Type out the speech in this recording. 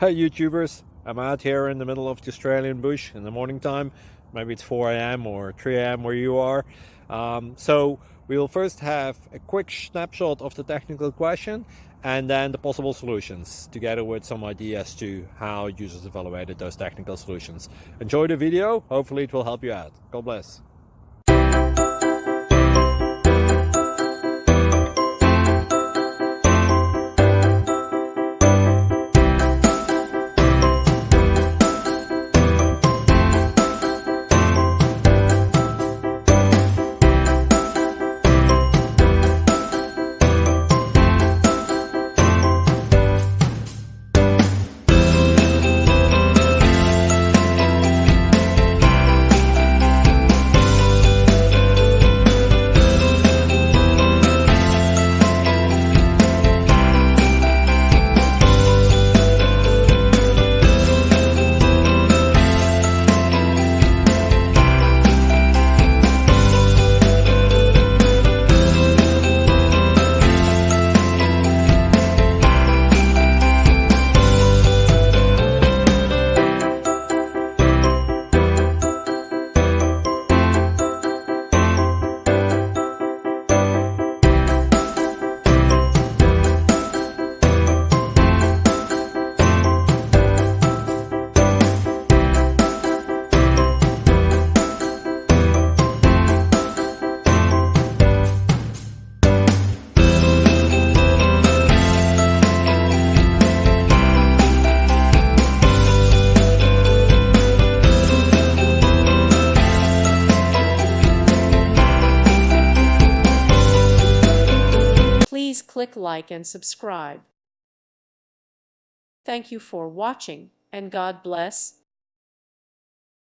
Hey YouTubers, I'm out here in the middle of the Australian bush in the morning time. Maybe it's 4 a.m. or 3 a.m. where you are. So we'll first have a quick snapshot of the technical question and then the possible solutions, together with some ideas to how users evaluated those technical solutions. Enjoy the video, hopefully it will help you out. God bless. Please click like and subscribe. Thank you for watching, and God bless.